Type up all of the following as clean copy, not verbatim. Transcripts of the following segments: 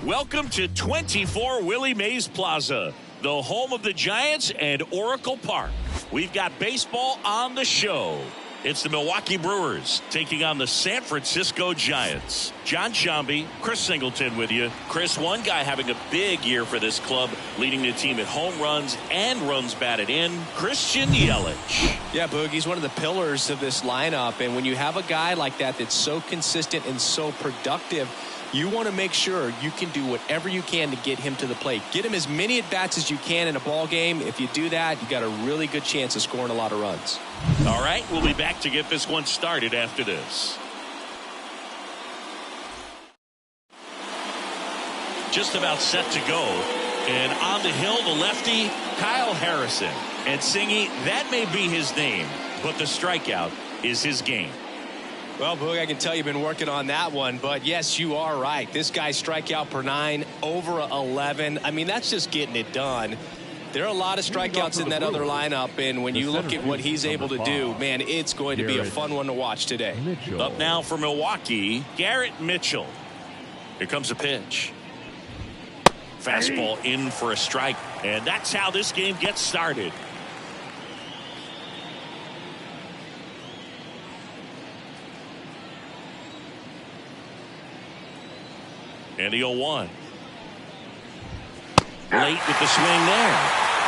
Welcome to 24 Willie Mays Plaza, the home of the Giants and Oracle Park. We've got baseball on the show. It's the Milwaukee Brewers taking on the San Francisco Giants. John Shambi, Chris Singleton with you. Chris, one guy having a big year for this club, leading the team at home runs and runs batted in, Christian Yelich. Yeah, Boog, he's one of the pillars of this lineup, and when you have a guy like that that's so consistent and so productive, you want to make sure you can do whatever you can to get him to the plate. Get him as many at-bats as you can in a ball game. If you do that, you got a really good chance of scoring a lot of runs. All right, we'll be back to get this one started after this. Just about set to go. And on the hill, the lefty, Kyle Harrison. And Singy, that may be his name, but the strikeout is his game. Well, Boog, I can tell you've been working on that one, but yes, you are right. This guy's strikeout per 9, over 11. I mean, that's just getting it done. There are a lot of strikeouts in that other lineup, and when you look at what he's able to do, man, it's going to be a fun one to watch today. Up now for Milwaukee, Garrett Mitchell. Here comes a pitch. Fastball in for a strike, and that's how this game gets started. And the 0-1. Late with the swing there.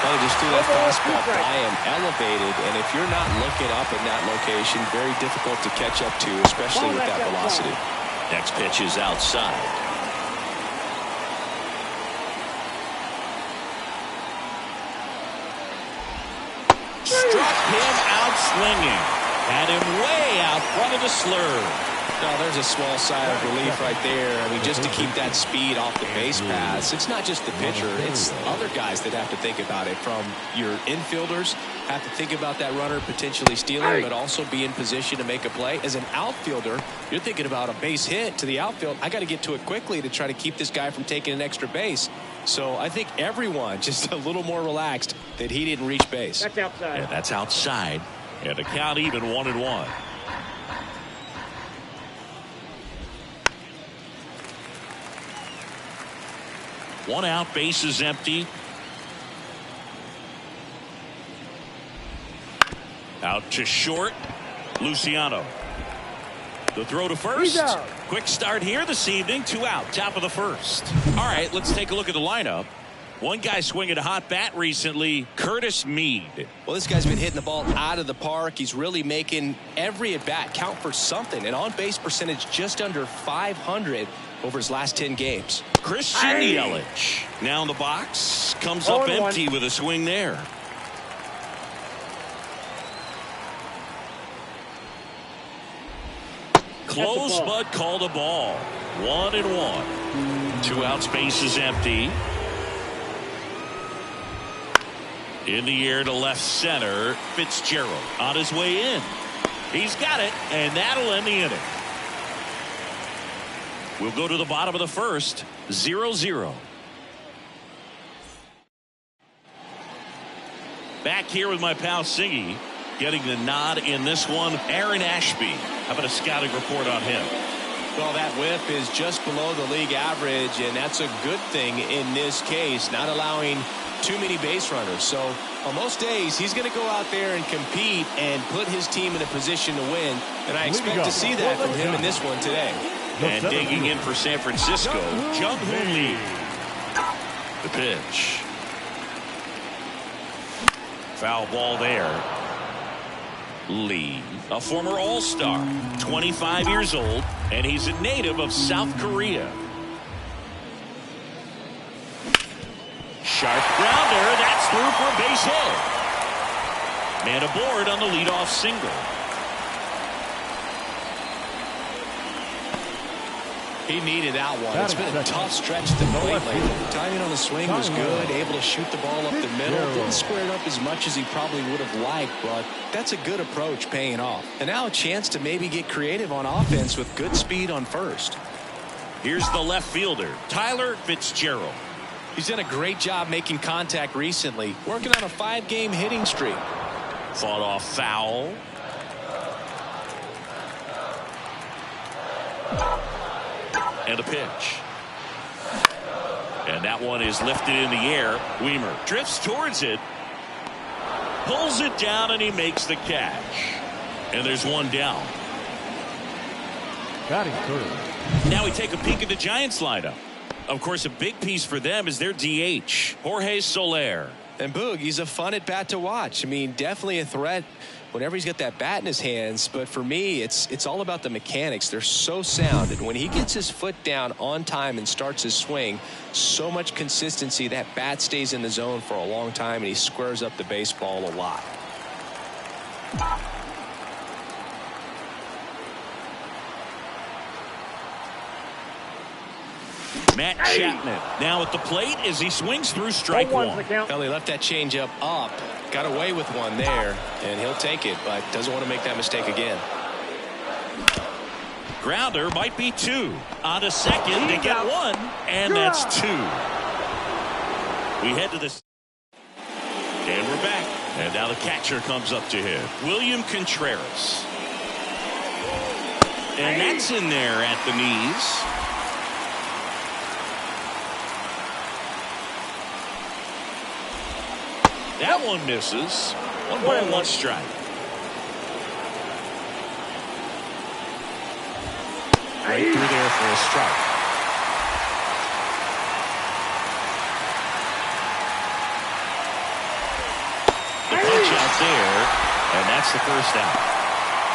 Well, just threw that fastball by him, elevated, and if you're not looking up in that location, very difficult to catch up to, especially with that velocity. Next pitch is outside. Struck him out swinging. Had him way out front of the slur. No, there's a small sigh of relief right there. I mean, just to keep that speed off the base paths. It's not just the pitcher. It's other guys that have to think about it. From your infielders have to think about that runner potentially stealing, but also be in position to make a play. As an outfielder, you're thinking about a base hit to the outfield. I got to get to it quickly to try to keep this guy from taking an extra base. So I think everyone just a little more relaxed that he didn't reach base. That's outside. Yeah, that's outside. And the count even 1-1. One out, base is empty. Out to short, Luciano. The throw to first. Quick start here this evening. 2 out, top of the first. All right, let's take a look at the lineup. One guy swinging a hot bat recently, Curtis Mead. Well, this guy's been hitting the ball out of the park. He's really making every at-bat count for something. An on-base percentage just under 500 over his last 10 games. Christian Yelich now in the box, comes up empty with a swing there. Close, but called a ball. 1-1. 2 outs, base is empty. In the air to left center. Fitzgerald on his way in. He's got it, and that'll end the inning. We'll go to the bottom of the first. 0-0. Back here with my pal Singy. Getting the nod in this one. Aaron Ashby. How about a scouting report on him? Well, that whip is just below the league average, and that's a good thing in this case, not allowing too many base runners. So on most days, he's going to go out there and compete and put his team in a position to win, and I expect to see that from him in this one today. And digging in for San Francisco, Jung-Hoo Lee. The pitch. Foul ball there. Lee, a former All-Star, 25 years old, and he's a native of South Korea. Sharp grounder, that's through for a base hit. Man aboard on the leadoff single. He needed that one. It's been a tough stretch to the plate lately. Timing on the swing was good, able to shoot the ball up the middle. Didn't square it up as much as he probably would have liked, but that's a good approach paying off. And now a chance to maybe get creative on offense with good speed on first. Here's the left fielder, Tyler Fitzgerald. He's done a great job making contact recently, working on a 5-game hitting streak. Fought off foul. And a pitch. And that one is lifted in the air. Weimer drifts towards it. Pulls it down and he makes the catch. And there's one down. Batting third. Now we take a peek at the Giants lineup. Of course, a big piece for them is their DH, Jorge Soler. And Boog, he's a fun at bat to watch. I mean, definitely a threat whenever he's got that bat in his hands. But for me, it's all about the mechanics. They're so sound. And when he gets his foot down on time and starts his swing, so much consistency, that bat stays in the zone for a long time, and he squares up the baseball a lot. Matt Chapman now at the plate as he swings through strike one. Well, he left that changeup up, got away with one there, and he'll take it, but doesn't want to make that mistake again. Grounder might be 2. On to second to get 1, and that's 2. We head to this. And we're back. And now the catcher comes up to him, William Contreras. And that's in there at the knees. That one misses. 1 ball, 1 strike. Right through there for a strike. The pitch out there, and that's the first out.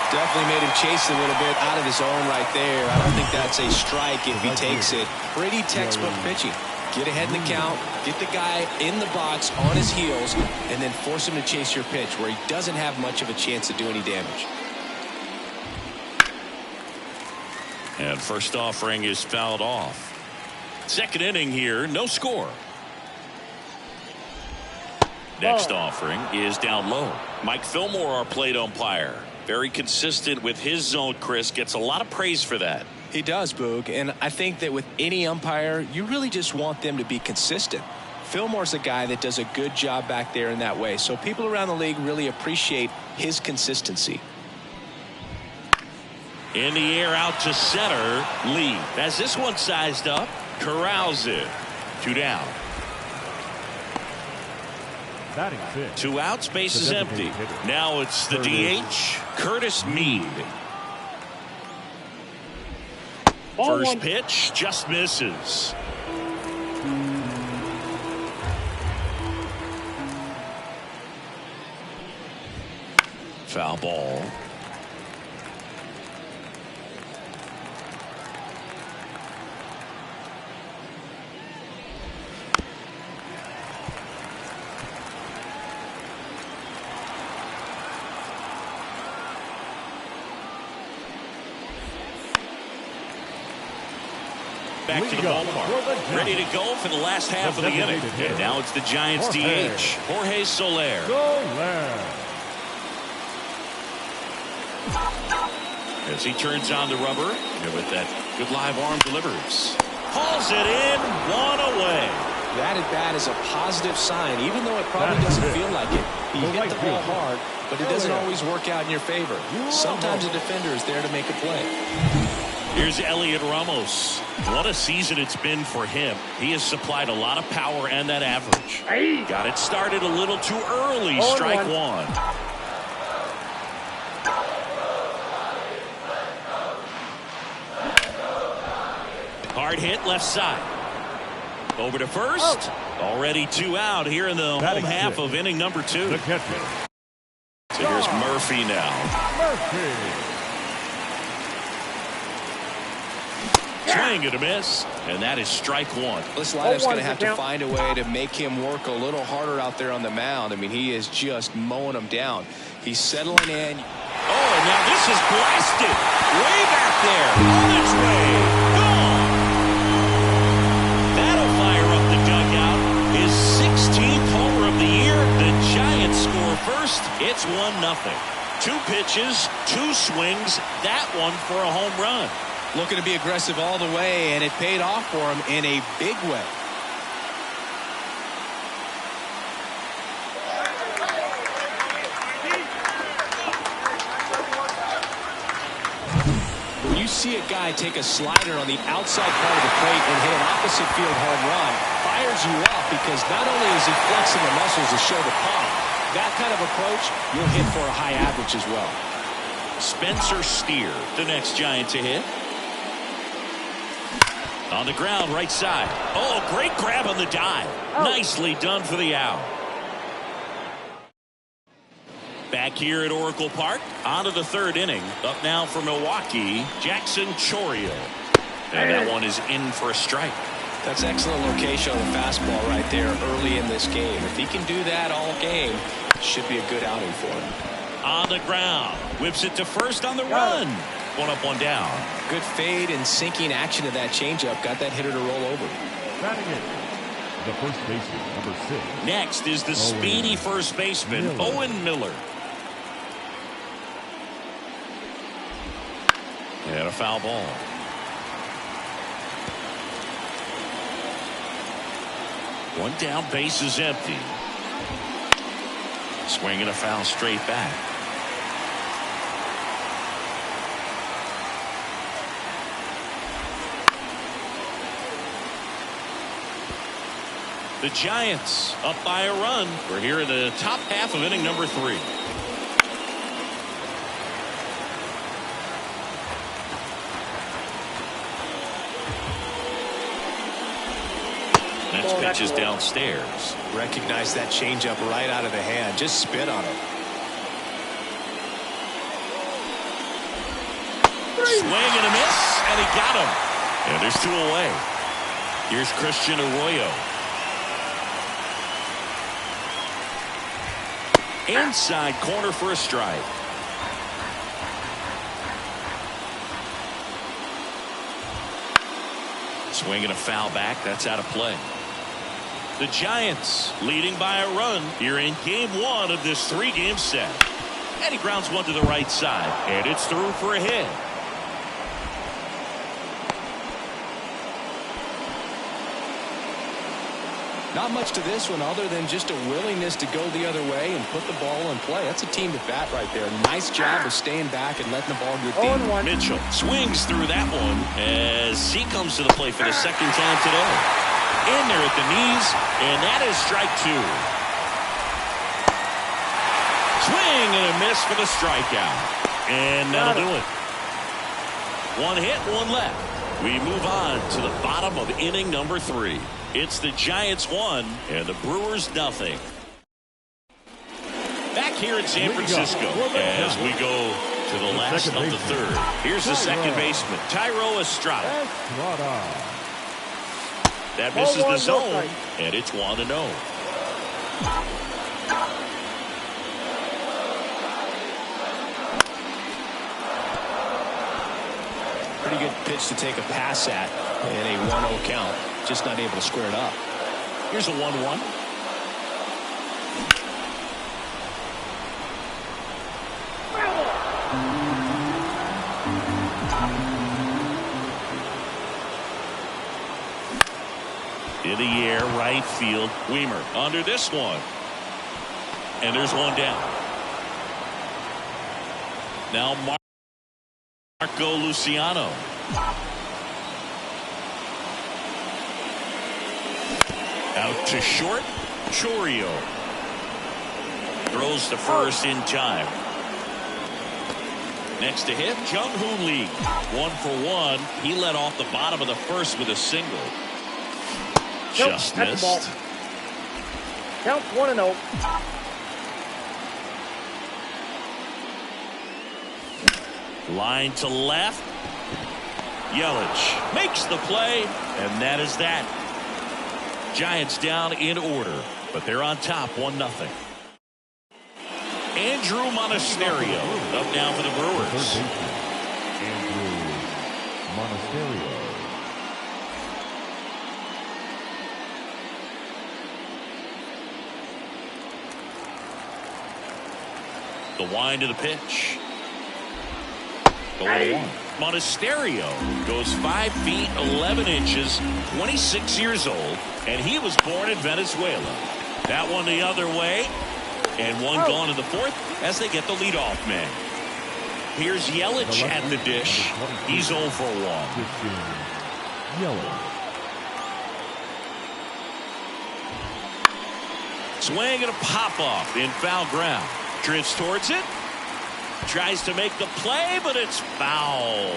Definitely made him chase a little bit out of his zone right there. I don't think that's a strike if he takes it. Pretty textbook pitching. Get ahead in the count, get the guy in the box on his heels, and then force him to chase your pitch where he doesn't have much of a chance to do any damage. And first offering is fouled off. Second inning here, no score. Next offering is down low. Mike Fillmore, our plate umpire. Very consistent with his zone, Chris. Gets a lot of praise for that. He does, Boog, and I think that with any umpire, you really just want them to be consistent. Fillmore's a guy that does a good job back there in that way, so people around the league really appreciate his consistency. In the air out to center, Lee has this one sized up, corrals it. 2 down. Batting fifth. 2 outs, base is empty. Now it's the DH, Curtis Mead. First pitch just misses. Foul ball. back to the ballpark. Ready to go for the last half of the inning. And now it's the Giants DH, Jorge Soler. As he turns on the rubber, and with that good live arm delivers. Hauls it in, one away. That at bat is a positive sign, even though it probably doesn't feel like it. He hit the ball hard, but it doesn't always work out in your favor. Sometimes a defender is there to make a play. Here's Elliot Ramos. What a season it's been for him. He has supplied a lot of power and that average. Got it started a little too early. Strike one. Hard hit left side. Over to first. Already 2 out here in the home half of inning number 2. So here's Murphy now. Swing and a miss. And that is strike one. This lineup's going to have to find a way to make him work a little harder out there on the mound. I mean, he is just mowing them down. He's settling in. Oh, and now this is blasted. Way back there. On its way. Gone. That'll fire up the dugout. His 16th homer of the year. The Giants score first. It's 1-0. 2 pitches, 2 swings. That one for a home run. Looking to be aggressive all the way, and it paid off for him in a big way. When you see a guy take a slider on the outside part of the plate and hit an opposite field home run, fires you up because not only is he flexing the muscles to show the pop, that kind of approach, you'll hit for a high average as well. Spencer Steer, the next Giant to hit. On the ground, right side. Oh, great grab on the dive. Nicely done for the out. Back here at Oracle Park, on to the 3rd inning. Up now for Milwaukee, Jackson Chourio. And that one is in for a strike. That's excellent location on the fastball right there early in this game. If he can do that all game, it should be a good outing for him. On the ground, whips it to first on the run. 1 up, 1 down. Good fade and sinking action of that changeup. Got that hitter to roll over. Batting it, the first baseman, number 6. Next is the speedy first baseman, Owen Miller. And a foul ball. One down, base is empty. Swinging a foul straight back. The Giants up by a run. We're here in the top half of inning number 3. Next pitch is downstairs. Recognize that changeup right out of the hand. Just spit on it. Swing and a miss, and he got him. And there's 2 away. Here's Christian Arroyo. Inside corner for a strike. Swinging a foul back. That's out of play. The Giants leading by a run here in game 1 of this 3-game set. And he grounds one to the right side. And it's through for a hit. Not much to this one other than just a willingness to go the other way and put the ball in play. That's a team to bat right there. Nice job of staying back and letting the ball get deep. Mitchell swings through that one as he comes to the plate for the 2nd time today. In there at the knees, and that is strike 2. Swing and a miss for the strikeout. And that'll do it. 1 hit, 1 left. We move on to the bottom of inning number 3. It's the Giants 1 and the Brewers nothing. Back here in San Francisco as we go to the last of the 3rd. Here's the 2nd baseman, Thairo Estrada. That misses the zone, and it's 1-0. Pretty good pitch to take a pass at in a 1-0 count. Just not able to square it up. Here's a 1-1. In the air, right field. Weimer under this one. And there's one down. Now Marco Luciano. Out to short. Chourio throws to first in time. Next to hit, Jung-Hoo Lee. 1-for-1. He led off the bottom of the first with a single. Nope, Just that's missed. the ball. Counts 1-0. Line to left. Yelich makes the play, and that is that. Giants down in order, but they're on top 1-0. Andrew Monasterio up now for the Brewers. Andrew Monasterio. The wind of the pitch. The 1. Monasterio goes 5 feet 11 inches, 26 years old, and he was born in Venezuela. That one the other way, and one gone in the fourth as they get the leadoff man. Here's Yelich at the dish. He's 0 for 1. Yelich. Swing and a pop off in foul ground. Drifts towards it. Tries to make the play, but it's foul.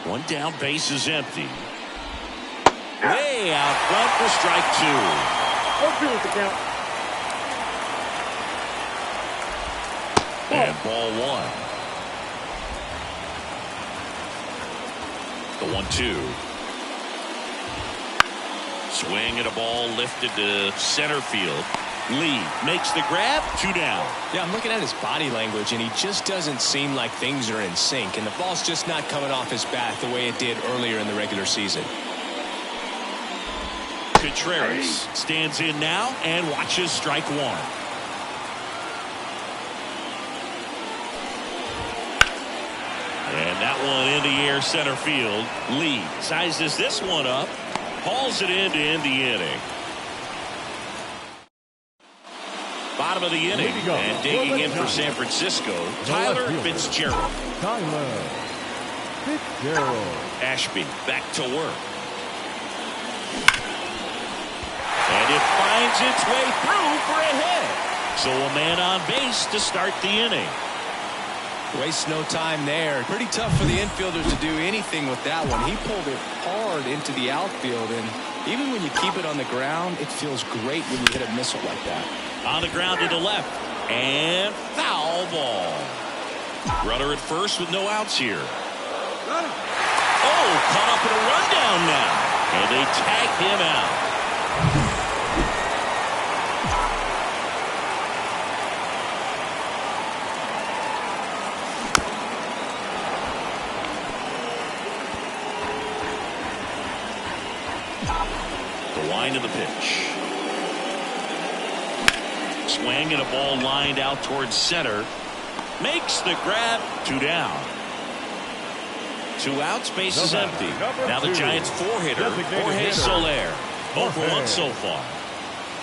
One down, base is empty. Way out front for strike 2. The count. And ball 1. The 1-2. Swing and a ball lifted to center field. Lee makes the grab. 2 down. Yeah, I'm looking at his body language, and he just doesn't seem like things are in sync, and the ball's just not coming off his bat the way it did earlier in the regular season. Contreras stands in now and watches strike 1. And that one in the air center field. Lee sizes this one up, hauls it in to end the inning. Bottom of the inning, and digging in for San Francisco, Tyler Fitzgerald. Tyler Fitzgerald. Ashby back to work. And it finds its way through for a hit. So a man on base to start the inning. Waste no time there. Pretty tough for the infielders to do anything with that one. He pulled it hard into the outfield, and even when you keep it on the ground, it feels great when you hit a missile like that. On the ground to the left, and foul ball. Runner at first with no outs here. Oh, caught up in a rundown now, and they tag him out. The wind of the pitch. Swing and a ball lined out towards center. Makes the grab. 2 down. 2 outs, base is empty. Now the Giants 4-hitter, Jorge Soler. 0 for 1 so far.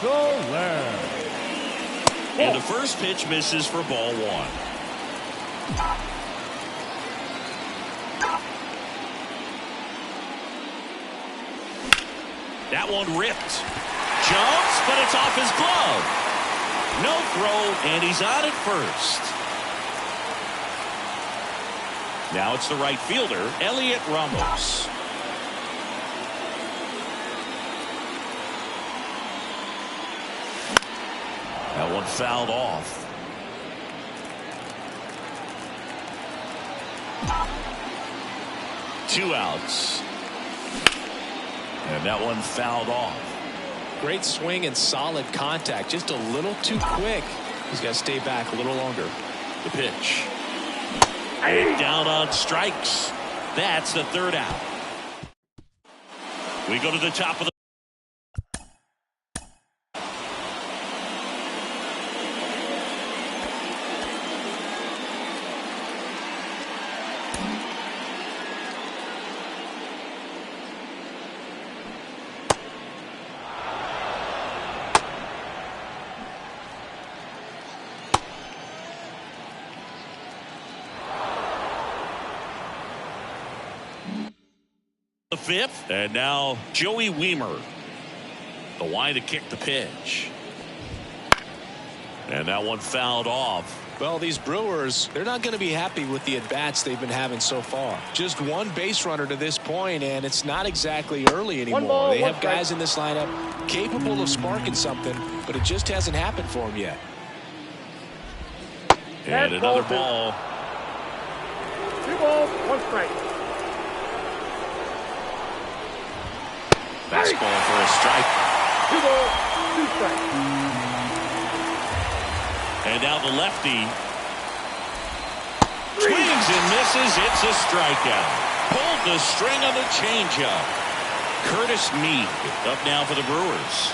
Soler. And the first pitch misses for ball 1. That one ripped. Jumps, but it's off his glove. No throw, and he's on at first. Now it's the right fielder, Elliot Ramos. That one fouled off. Two outs. And that one fouled off. Great swing and solid contact. Just a little too quick. He's got to stay back a little longer. The pitch. And down on strikes. That's the third out. We go to the top of the fifth, and now Joey Weimer, the line to kick the pitch, and that one fouled off. Well, these Brewers, they're not going to be happy with the at-bats they've been having so far. Just one base runner to this point, and it's not exactly early anymore. They have guys in this lineup capable of sparking something, but it just hasn't happened for them yet. And another ball. 2 balls, 1 strike. Fastball for a strike. 2 balls, 2 strikes. And now the lefty swings and misses. It's a strikeout. Pulled the string on the changeup. Curtis Mead up now for the Brewers.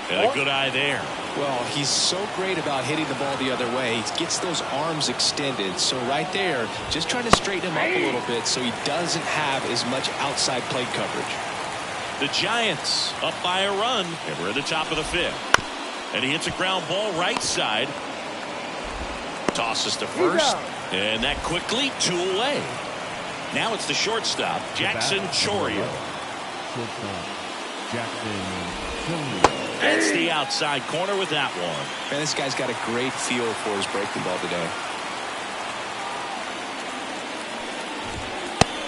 And a good eye there. Well, he's so great about hitting the ball the other way. He gets those arms extended. So right there, just trying to straighten him up a little bit so he doesn't have as much outside plate coverage. The Giants up by a run, and we're at the top of the fifth. And he hits a ground ball right side. Tosses to first, and that quickly 2 away. Now it's the shortstop, Jackson Chourio. Shortstop, Jackson Chourio. That's the outside corner with that one. Man, this guy's got a great feel for his breaking ball today.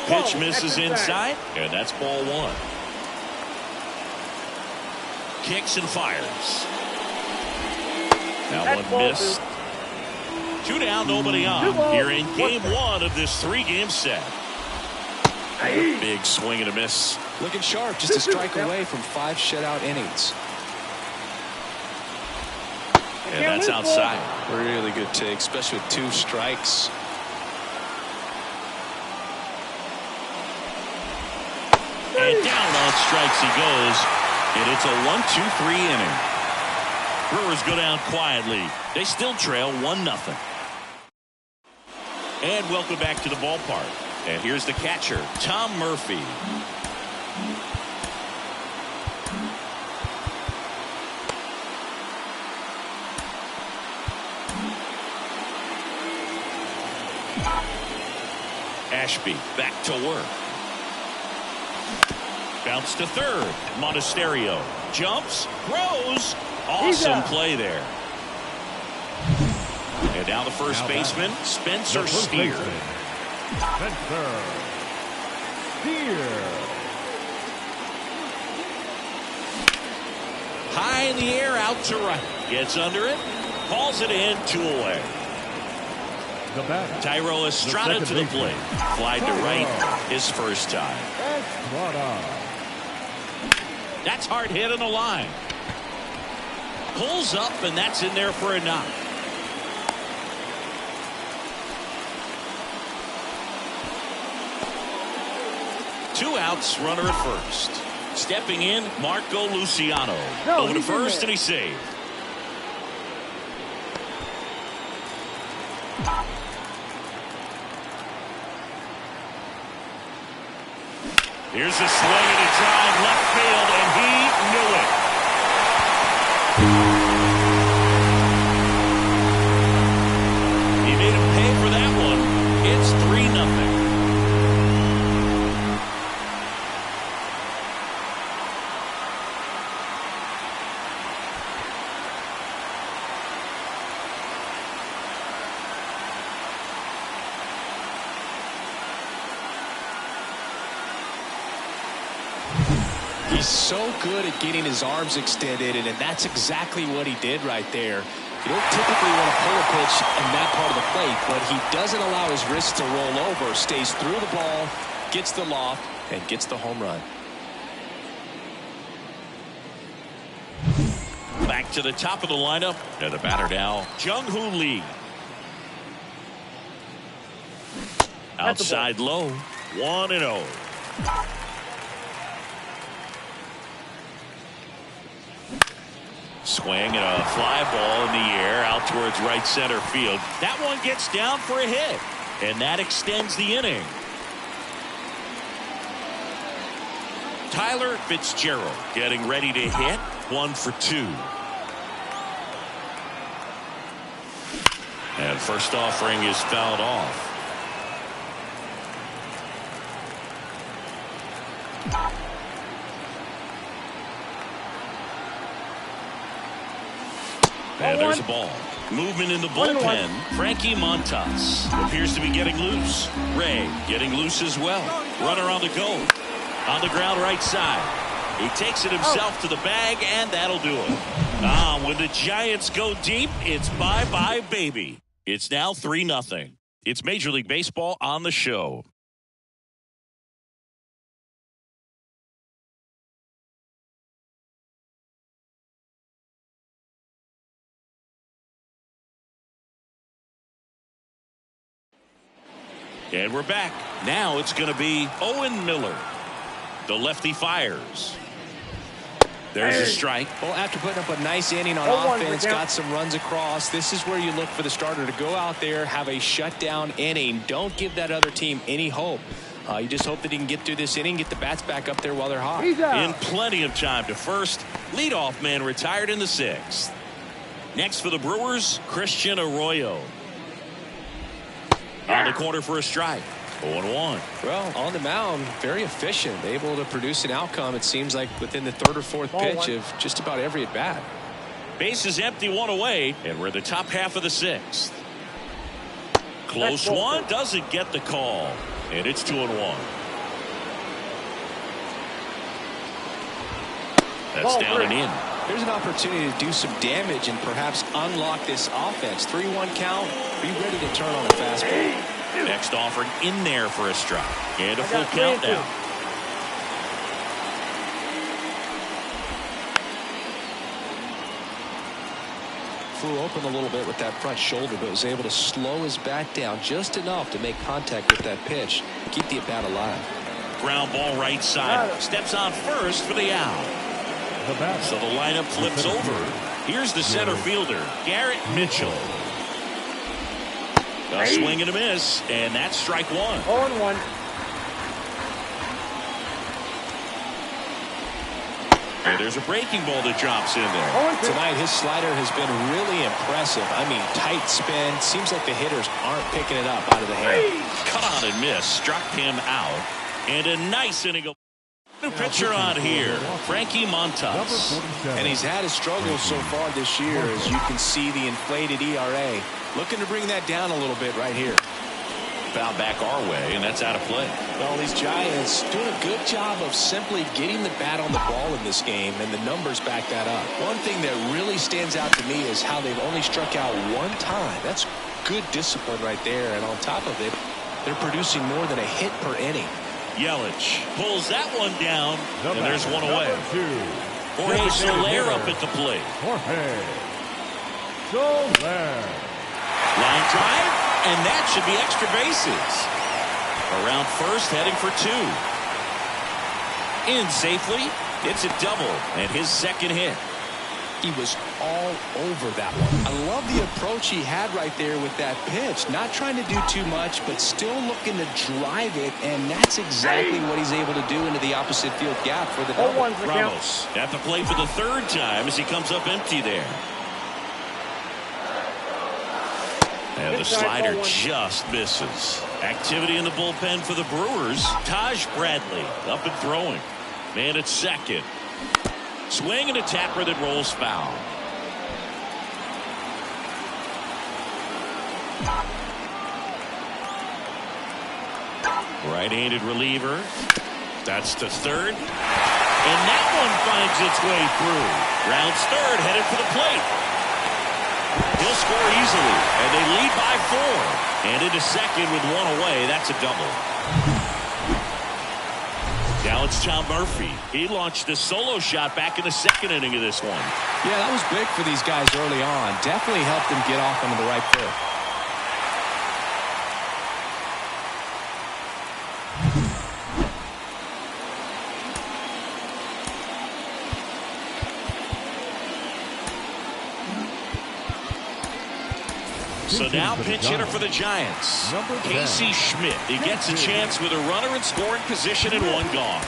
Pitch misses inside, and that's ball 1. Kicks and fires. That one missed. 2 down, nobody on. Here in game 1 of this 3-game set. A big swing and a miss. Looking sharp, just a strike away from 5 shutout innings. And that's outside. Really good take, especially with 2 strikes. And down on strikes he goes. And it's a 1-2-3 inning. Brewers go down quietly. They still trail 1-0. And welcome back to the ballpark. And here's the catcher, Tom Murphy. Ashby back to work. Bounce to third. Monasterio jumps, throws. Awesome play there. And now the first baseman, Spencer Steer. Spencer Steer. High in the air, out to right. Gets under it, calls it in, 2 away. Tyro Estrada to the plate. Fly to right his first time. That's hard hit on the line. Pulls up, and that's in there for a knock. Two outs, runner at first. Stepping in, Marco Luciano. Over to first, and he's saved. Here's a swing and a drive left field, and he knew it. He made him pay for that one. It's 3-0. He's so good at getting his arms extended, and that's exactly what he did right there. You don't typically want to pull a pitch in that part of the plate, but he doesn't allow his wrist to roll over, stays through the ball, gets the loft, and gets the home run. Back to the top of the lineup, and the batter now, Jung-Hoo Lee. Outside low. 1-0. Swing and a fly ball in the air out towards right center field. That one gets down for a hit, and that extends the inning. Tyler Fitzgerald getting ready to hit. 1 for 2. And first offering is fouled off. And there's a ball. Movement in the bullpen. Frankie Montas appears to be getting loose. Ray getting loose as well. Runner on the go. On the ground right side. He takes it himself to the bag, and that'll do it. When the Giants go deep, it's bye-bye, baby. It's now 3-0. It's Major League Baseball on the show. And we're back. Now it's going to be Owen Miller. The lefty fires. There's a strike. Well, after putting up a nice inning on offense, got some runs across, this is where you look for the starter to go out there, have a shutdown inning. Don't give that other team any hope. You just hope that he can get through this inning, get the bats back up there while they're hot. In plenty of time to first. Leadoff man retired in the 6th. Next for the Brewers, Christian Arroyo. On the corner for a strike. 0-1. Well, on the mound, very efficient. Able to produce an outcome, it seems like, within the 3rd or 4th pitch of just about every at-bat. Base is empty, 1 away, and we're in the top half of the 6th. Close one, doesn't get the call, and it's 2-1. That's down and in. There's an opportunity to do some damage and perhaps unlock this offense. 3-1 count. Be ready to turn on a fastball. Next offering in there for a strike. And a full count now. Flew open a little bit with that front shoulder, but was able to slow his bat down just enough to make contact with that pitch. Keep the at-bat alive. Ground ball right side. Steps on first for the out. So the lineup flips over. Here's the center fielder, Garrett Mitchell. A swing and a miss, and that's strike 1. 0-1. And there's a breaking ball that drops in there. Tonight, his slider has been really impressive. I mean, tight spin. Seems like the hitters aren't picking it up out of the hand. Cut on and miss. Struck him out. And a nice inning of new pitcher on here, Frankie Montas. And he's had his struggles so far this year, as you can see the inflated ERA. Looking to bring that down a little bit right here. Foul back our way, and that's out of play. Well, these Giants doing a good job of simply getting the bat on the ball in this game, and the numbers back that up. One thing that really stands out to me is how they've only struck out 1 time. That's good discipline right there, and on top of it, they're producing more than a hit per inning. Yelich pulls that one down, and there's 1 away. Jorge Soler up at the plate. Jorge Soler. Line drive, and that should be extra bases. Around first, heading for 2. In safely, it's a double, and his second hit. He was all over that one. I love the approach he had right there with that pitch. Not trying to do too much, but still looking to drive it, and that's exactly what he's able to do into the opposite field gap for the double. Ramos at the plate for the 3rd time as he comes up empty there. And the slider just misses. Activity in the bullpen for the Brewers. Taj Bradley up and throwing. Man at second. Swing and a tapper that rolls foul. Right-handed reliever. That's to third. And that one finds its way through. Rounds third, headed for the plate. He'll score easily, and they lead by 4. And into second with 1 away. That's a double. Now it's Tom Murphy. He launched a solo shot back in the 2nd inning of this one. Yeah, that was big for these guys early on. Definitely helped them get off onto the right foot. So now pinch hitter for the Giants, Casey Schmidt. He gets a chance with a runner in scoring position and one gone.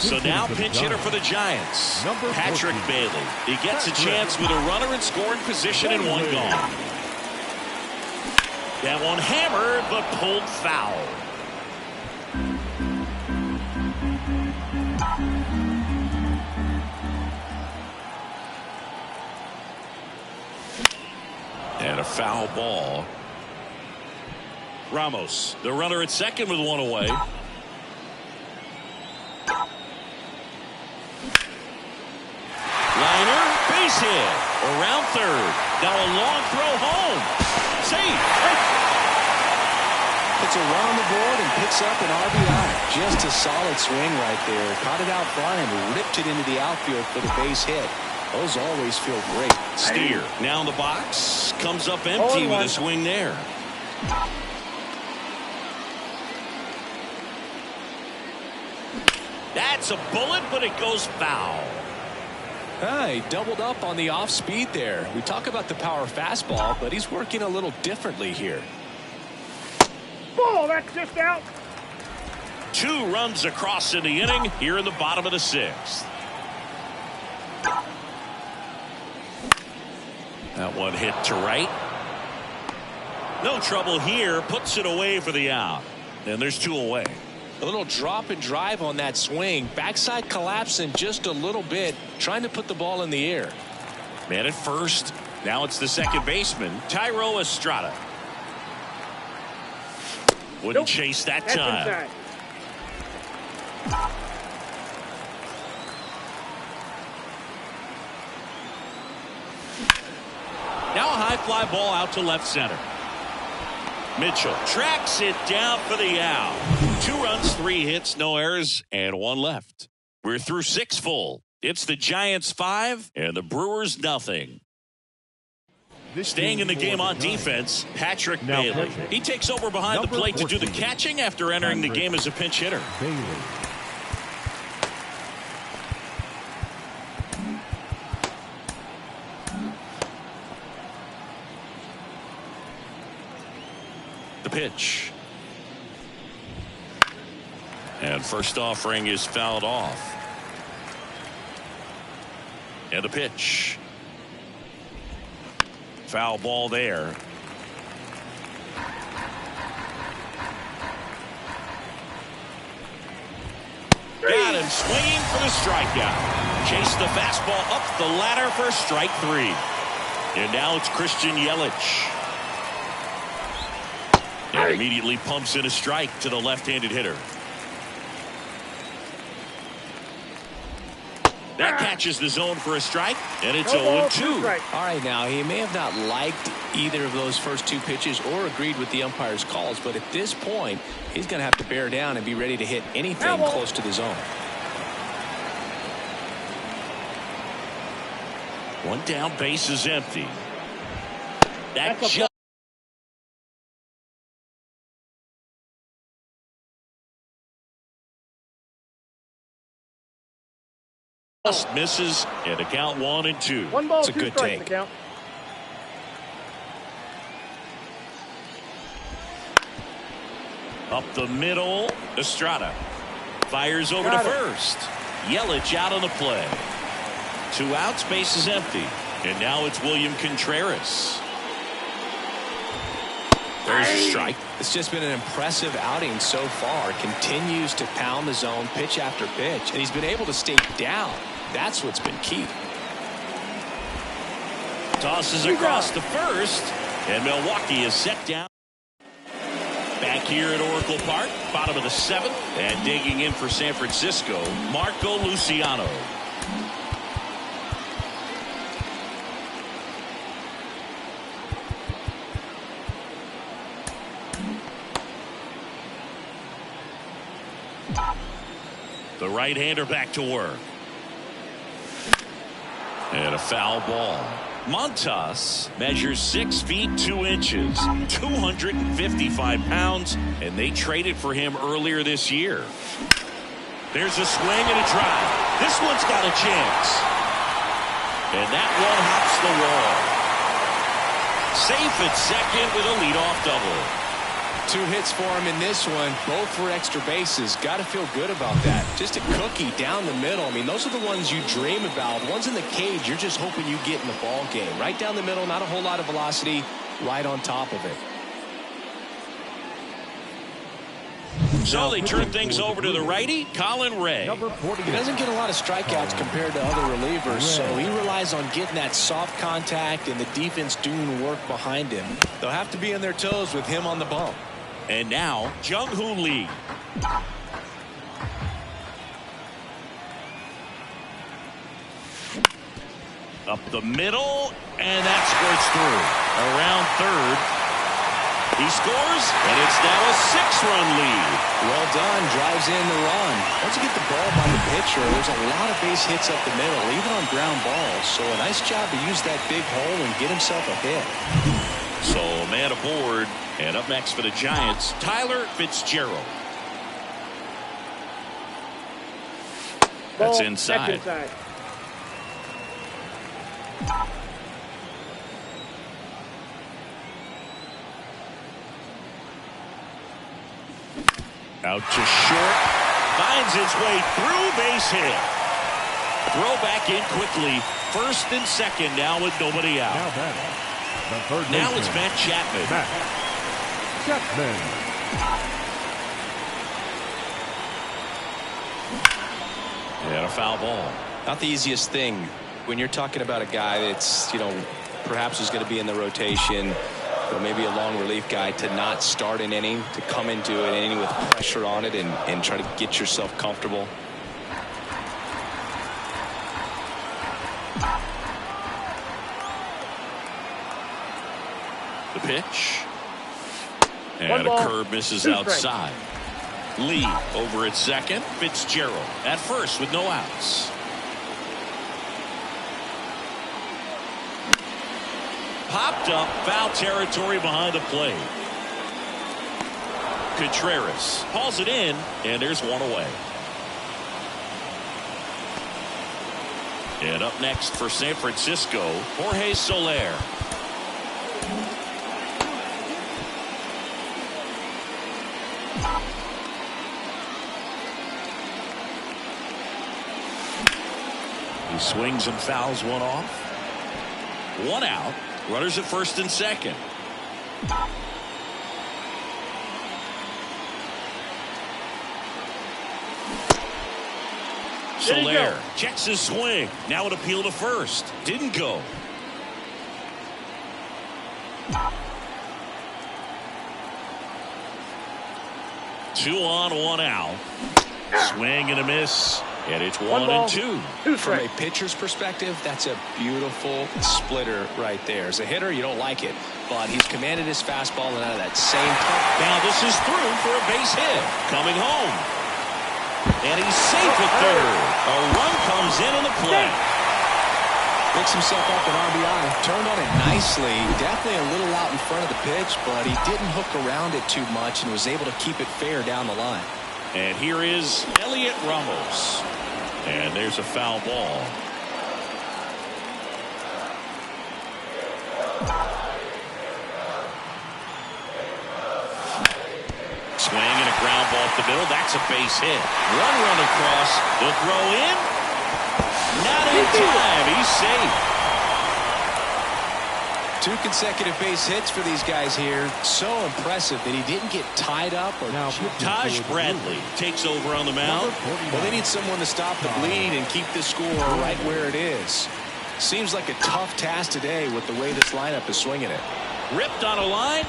So now pinch hitter for the Giants, Patrick Bailey. He gets a chance with a runner in scoring position and one gone. That one hammered but pulled foul. And a foul ball. Ramos, the runner at second with one away. Liner, base hit. Around third. Now a long throw home. Safe. Puts a run on the board and picks up an RBI. Just a solid swing right there. Caught it out front and ripped it into the outfield for the base hit. Those always feel great. Steer now in the box. Comes up empty with a swing there. That's a bullet, but it goes foul. He doubled up on the off speed there. We talk about the power fastball, but he's working a little differently here. Ball, that's just out. 2 runs across in the inning here in the bottom of the 6th. That one hit to right. No trouble here. Puts it away for the out. And there's 2 away. A little drop and drive on that swing. Backside collapsing just a little bit. Trying to put the ball in the air. Man at first. Now it's the second baseman, Thairo Estrada. Wouldn't chase that time. Inside. Now a high fly ball out to left center. Mitchell tracks it down for the out. 2 runs, 3 hits, no errors, and 1 left. We're through 6 full. It's the Giants 5 and the Brewers nothing. Staying in the game on defense, Patrick Bailey. He takes over behind the plate to do the catching after entering the game as a pinch hitter. The pitch. And first offering is fouled off. And the pitch. Foul ball there. Got him swinging for the strikeout. Chased the fastball up the ladder for strike 3. And now it's Christian Yelich. And immediately pumps in a strike to the left-handed hitter. That catches the zone for a strike, and it's 0-2. All right, now, he may have not liked either of those first 2 pitches or agreed with the umpire's calls, but at this point, he's going to have to bear down and be ready to hit anything close to the zone. 1 down, base is empty. That just misses, and a count 1-2. 1 ball, it's a 2 good strikes take. to count. Up the middle, Estrada fires over to first. Yelich out on the play. 2 outs, base is empty, and now it's William Contreras. There's a strike. It's just been an impressive outing so far. Continues to pound the zone pitch after pitch, and he's been able to stay down. That's what's been key. Tosses across to first, and Milwaukee is set down. Back here at Oracle Park, bottom of the 7th, and digging in for San Francisco, Marco Luciano. The right-hander back to work. And a foul ball. Montas measures 6 feet 2 inches, 255 pounds, and they traded for him earlier this year. There's a swing and a drive. This one's got a chance. And that one hops the wall. Safe at second with a leadoff double. 2 hits for him in this one, both for extra bases. Got to feel good about that. Just a cookie down the middle. I mean, those are the ones you dream about. Ones in the cage, you're just hoping you get in the ball game. Right down the middle, not a whole lot of velocity, right on top of it. So they turn things over to the righty, Colin Ray. He doesn't get a lot of strikeouts compared to other relievers, so he relies on getting that soft contact and the defense doing work behind him. They'll have to be on their toes with him on the bump. And now, Jung-Hoo Lee. Up the middle, and that squirts through. Around third. He scores, and it's now a 6-run lead. Well done. Drives in the run. Once you get the ball by the pitcher, there's a lot of base hits up the middle, even on ground balls. So a nice job to use that big hole and get himself a hit. So a man aboard, and up next for the Giants, Tyler Fitzgerald. That's inside. Out to short. Finds its way through, base hit. Throw back in quickly. First and second now with nobody out. Now it's Matt Chapman. And a foul ball. Not the easiest thing when you're talking about a guy that's, perhaps is going to be in the rotation, or maybe a long relief guy, to not start an inning, to come into an inning with pressure on it and try to get yourself comfortable. The pitch. And a curve misses outside. Lee over at second. Fitzgerald at first with no outs. Popped up, foul territory behind the plate. Contreras hauls it in, and there's one away. And up next for San Francisco, Jorge Soler. He swings and fouls one off. One out. Runners at first and second. Soler checks his swing. Now an appeal to first. Didn't go. Two on, one out. Swing and a miss. And it's 1-2. From a pitcher's perspective, that's a beautiful splitter right there. As a hitter, you don't like it, but he's commanded his fastball, and out of that same time. Now this is through for a base hit. Coming home. And he's safe at third. A run comes in on the play. Picks himself up an RBI. Turned on it nicely. Definitely a little out in front of the pitch, but he didn't hook around it too much and was able to keep it fair down the line. And here is Elliot Ramos. And there's a foul ball. Swing and a ground ball up the middle. That's a base hit. One run across. The throw in. Not in time. He's safe. 2 consecutive base hits for these guys here. So impressive that he didn't get tied up. Now Taj Bradley takes over on the mound. Well, they need someone to stop the bleed and keep the score right where it is. Seems like a tough task today with the way this lineup is swinging it. Ripped on a line.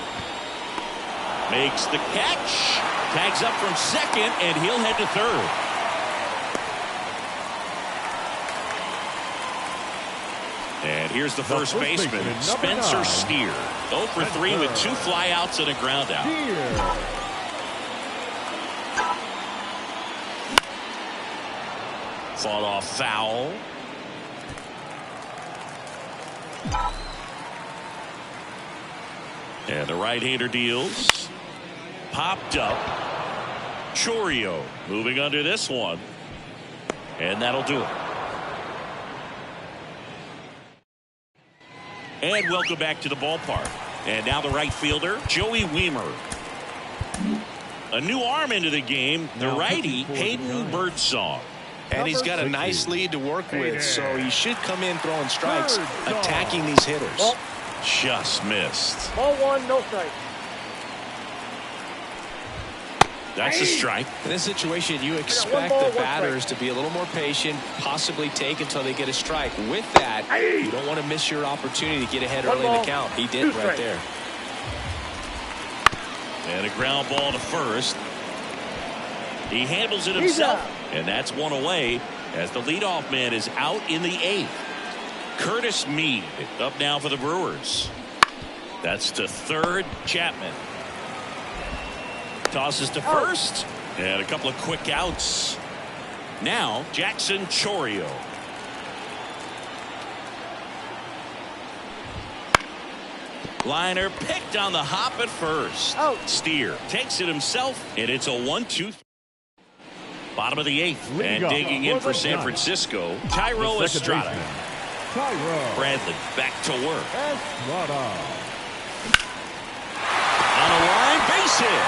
Makes the catch. Tags up from second, and he'll head to third. And here's the first baseman, Spencer Steer. 0 for 3 with 2 flyouts and a ground out. Fought off foul. And the right-hander deals. Popped up. Chourio moving under this one. And that'll do it. And welcome back to the ballpark. And now the right fielder, Joey Weimer. A new arm into the game, the righty, Hayden Birdsong. And he's got a nice lead to work with, so he should come in throwing strikes, attacking these hitters. Ball. Just missed. Ball one, no strike. That's a strike. In this situation, you expect the batters to be a little more patient, possibly take until they get a strike. With that, you don't want to miss your opportunity to get ahead early in the count. He did right there. And a ground ball to first. He handles it himself, and that's one away as the leadoff man is out in the 8th. Curtis Mead up now for the Brewers. That's to third. Chapman tosses to first, and a couple of quick outs. Now Jackson Chourio. Liner picked on the hop at first. Steer takes it himself, and it's a 1-2. Bottom of the 8th, and digging in for San Francisco, Thairo Estrada. Bradley back to work. On a line, base hit.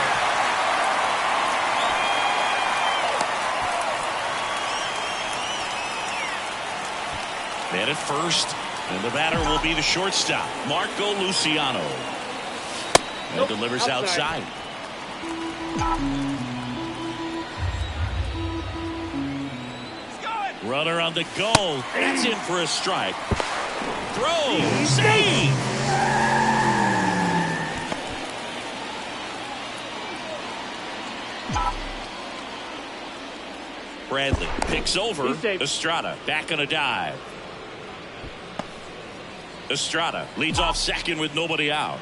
Man at first, and the batter will be the shortstop, Marco Luciano. And delivers outside. Runner on the go. That's in for a strike. Throw. Save. Bradley picks over Estrada. Back on a dive. Estrada leads off second with nobody out.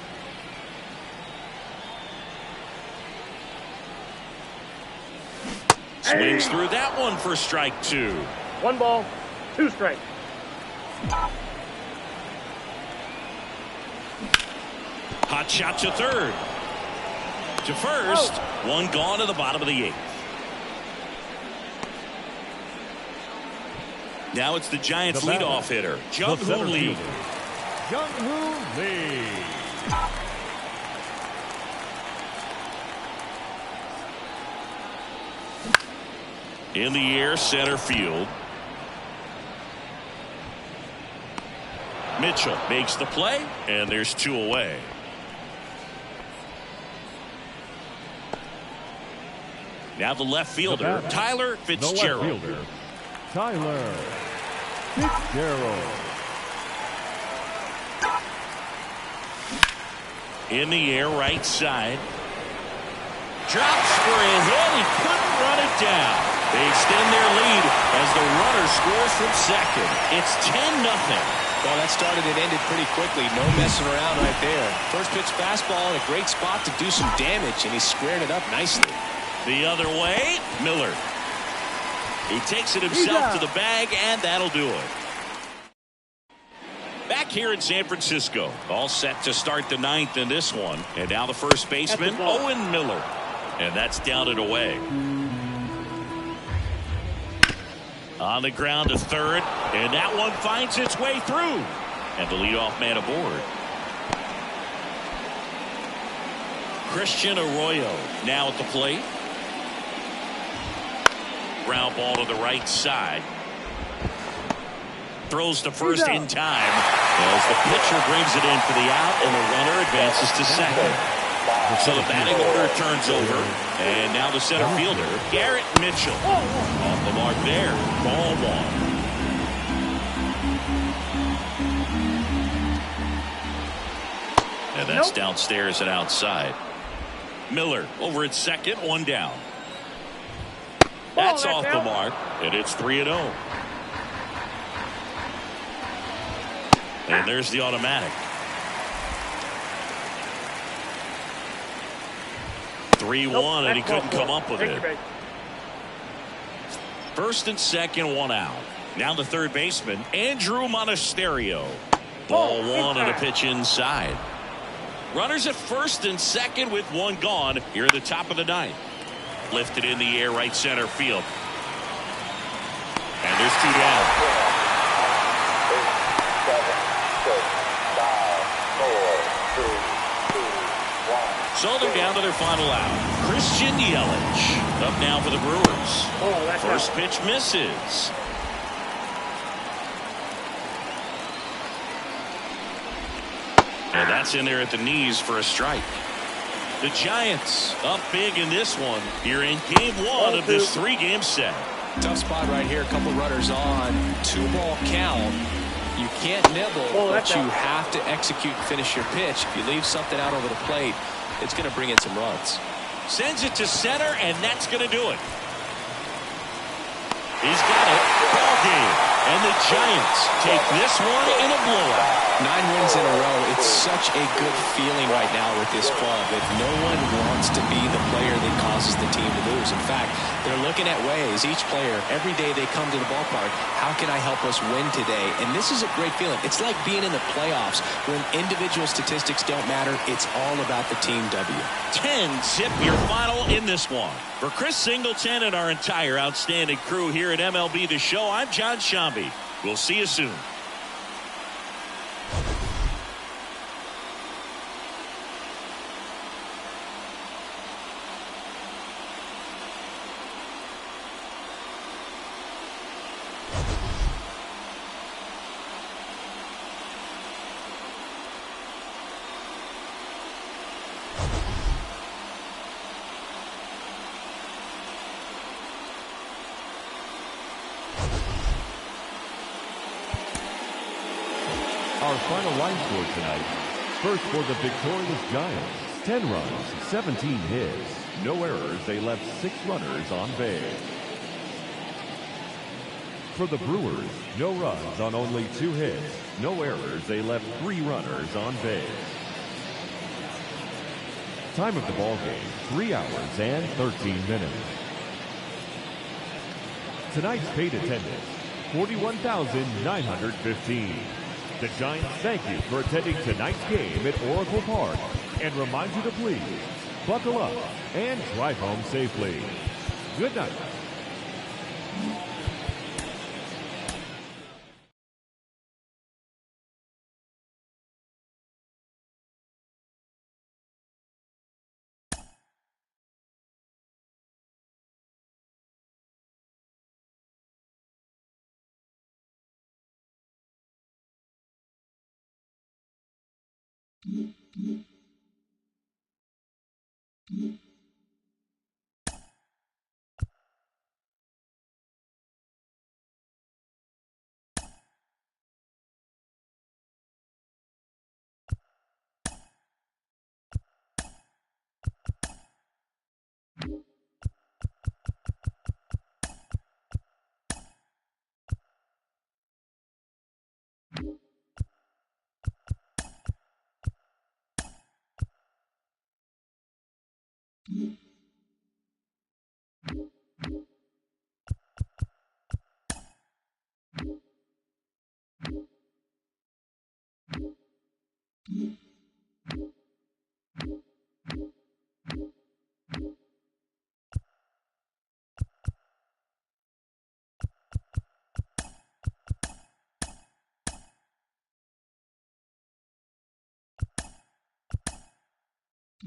Swings through that one for strike 2. 1 ball, 2 strikes. Hot shot to third. To first. One gone to the bottom of the 8th. Now it's the Giants leadoff hitter, Jung-Hoo Lee. Jung-Hoo Lee. In the air, center field. Mitchell makes the play, and there's 2 away. Now the left fielder, Tyler Fitzgerald. Tyler Fitzgerald. In the air, right side. Drops for a hit. He couldn't run it down. They extend their lead as the runner scores from second. It's 10-0. Well, that started and ended pretty quickly. No messing around right there. First pitch fastball in a great spot to do some damage, and he squared it up nicely. The other way, Miller. He takes it himself to the bag, and that'll do it. Back here in San Francisco, all set to start the 9th in this one. And now the first baseman, Owen Miller. And that's down and away. On the ground to third, and that one finds its way through. And the leadoff man aboard. Christian Arroyo now at the plate. Ground ball to the right side. Throws to first in time as the pitcher brings it in for the out, and the runner advances to second. So the batting order turns over, and now the center fielder, Garrett Mitchell. Off the mark there, ball 1. And that's downstairs and outside. Miller over at second, 1 down. That's off the mark, and it's 3-0. And there's the automatic. 3-1, and he couldn't come up with it. First and second, 1 out. Now the third baseman, Andrew Monasterio. Ball 1 and a pitch inside. Runners at first and second with 1 gone here at the top of the 9th. Lifted in the air, right center field. And there's 2 down. 8, 7, 6, 5, So they're down to their final out. Christian Yelich up now for the Brewers. First pitch misses. And that's in there at the knees for a strike. The Giants up big in this one here in game one of this 3-game set. Tough spot right here. A couple runners on. 2-ball count. You can't nibble, but you have to execute and finish your pitch. If you leave something out over the plate, it's going to bring in some runs. Sends it to center, and that's going to do it. He's got it. Ball game. And the Giants take this one in a blowout. 9 wins in a row. It's such a good feeling right now with this club that no one wants to be the player that causes the team to lose. In fact, they're looking at ways, each player, every day they come to the ballpark, how can I help us win today? And this is a great feeling. It's like being in the playoffs when individual statistics don't matter. It's all about the team W. 10-zip your final in this one. For Chris Singleton and our entire outstanding crew here at MLB The Show, I'm John Shambi. We'll see you soon. Our final line score tonight. First for the victorious Giants, 10 runs, 17 hits. No errors, they left 6 runners on base. For the Brewers, no runs on only 2 hits. No errors, they left 3 runners on base. Time of the ball game, 3 hours and 13 minutes. Tonight's paid attendance, 41,915. The Giants thank you for attending tonight's game at Oracle Park and remind you to please buckle up and drive home safely. Good night.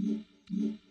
Mm-hmm.